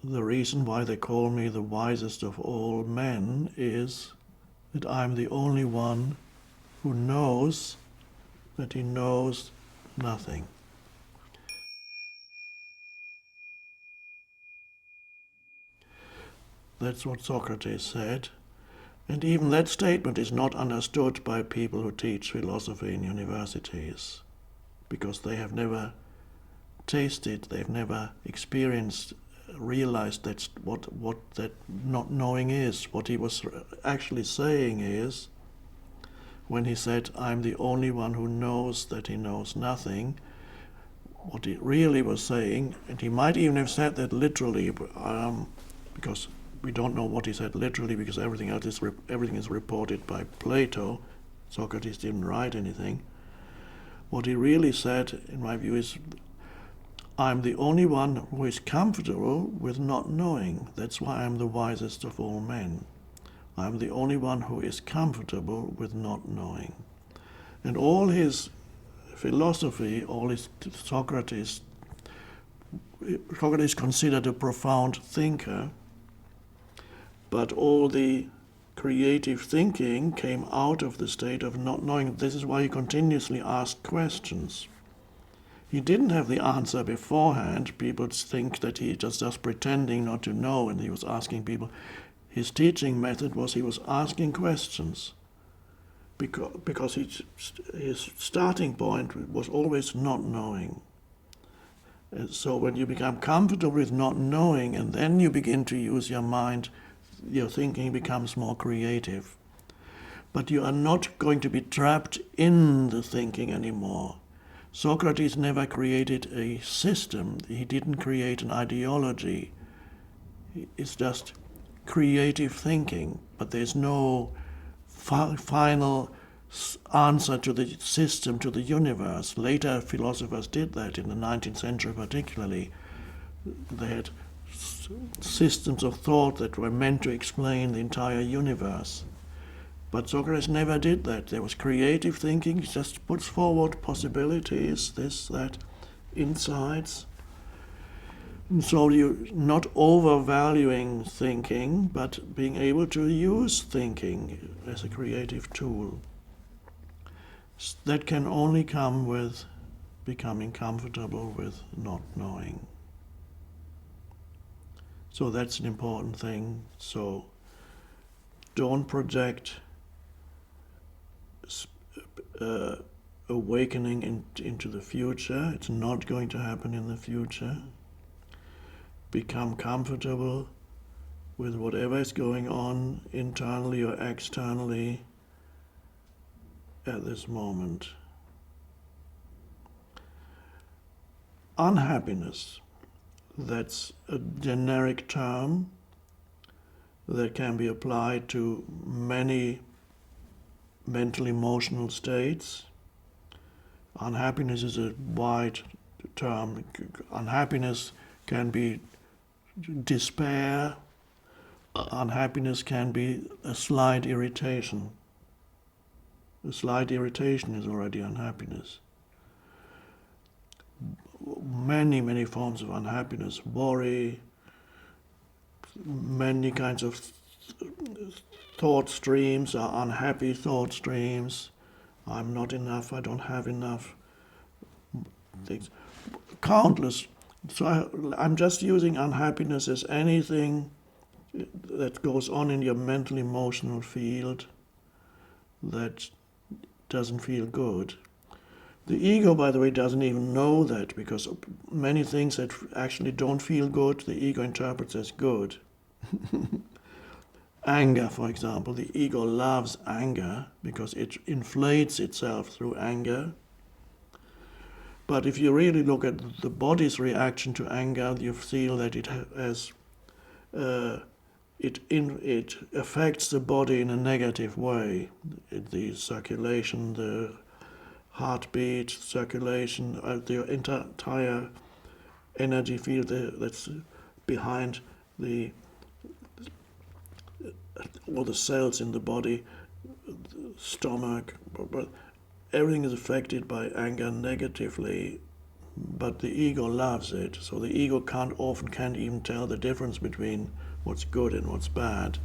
the reason why they call me the wisest of all men is that I'm the only one who knows that he knows nothing. That's what Socrates said. And even that statement is not understood by people who teach philosophy in universities, because they have never tasted, they've never experienced, realized that's what that not knowing is. What he was actually saying is, when he said, I'm the only one who knows that he knows nothing, what he really was saying, and he might even have said that literally, because we don't know what he said literally, because everything is reported by Plato. Socrates didn't write anything. What he really said, in my view, is, I'm the only one who is comfortable with not knowing. That's why I'm the wisest of all men. I'm the only one who is comfortable with not knowing. And all his philosophy, all his Socrates considered a profound thinker, but all the creative thinking came out of the state of not knowing. This is why he continuously asked questions. He didn't have the answer beforehand. People think that he just pretending not to know, and he was asking people. His teaching method was he was asking questions, because his starting point was always not knowing. And so when you become comfortable with not knowing, and then you begin to use your mind, your thinking becomes more creative. But you are not going to be trapped in the thinking anymore. Socrates never created a system. He didn't create an ideology. It's just creative thinking, but there's no final answer to the system, to the universe. Later philosophers did that, in the 19th century particularly. They had systems of thought that were meant to explain the entire universe. But Socrates never did that. There was creative thinking. He just puts forward possibilities, this, that, insights. And so you're not overvaluing thinking, but being able to use thinking as a creative tool. That can only come with becoming comfortable with not knowing. So that's an important thing. So don't project awakening into the future. It's not going to happen in the future. Become comfortable with whatever is going on internally or externally at this moment. Unhappiness, that's a generic term that can be applied to many mental emotional states. Unhappiness is a wide term. Unhappiness can be despair. Unhappiness can be a slight irritation. A slight irritation is already unhappiness. Many forms of unhappiness. Worry, many kinds of thought streams are unhappy thought streams. I'm not enough, I don't have enough. Things. Countless. So I'm just using unhappiness as anything that goes on in your mental emotional field that doesn't feel good. The ego, by the way, doesn't even know that, because many things that actually don't feel good, the ego interprets as good. Anger, for example, the ego loves anger because it inflates itself through anger. But if you really look at the body's reaction to anger, you feel that it has it affects the body in a negative way. The circulation, the heartbeat, circulation, the entire energy field that's behind all the cells in the body, the stomach, but everything is affected by anger negatively. but the ego loves it. So the ego often can't even tell the difference between what's good and what's bad.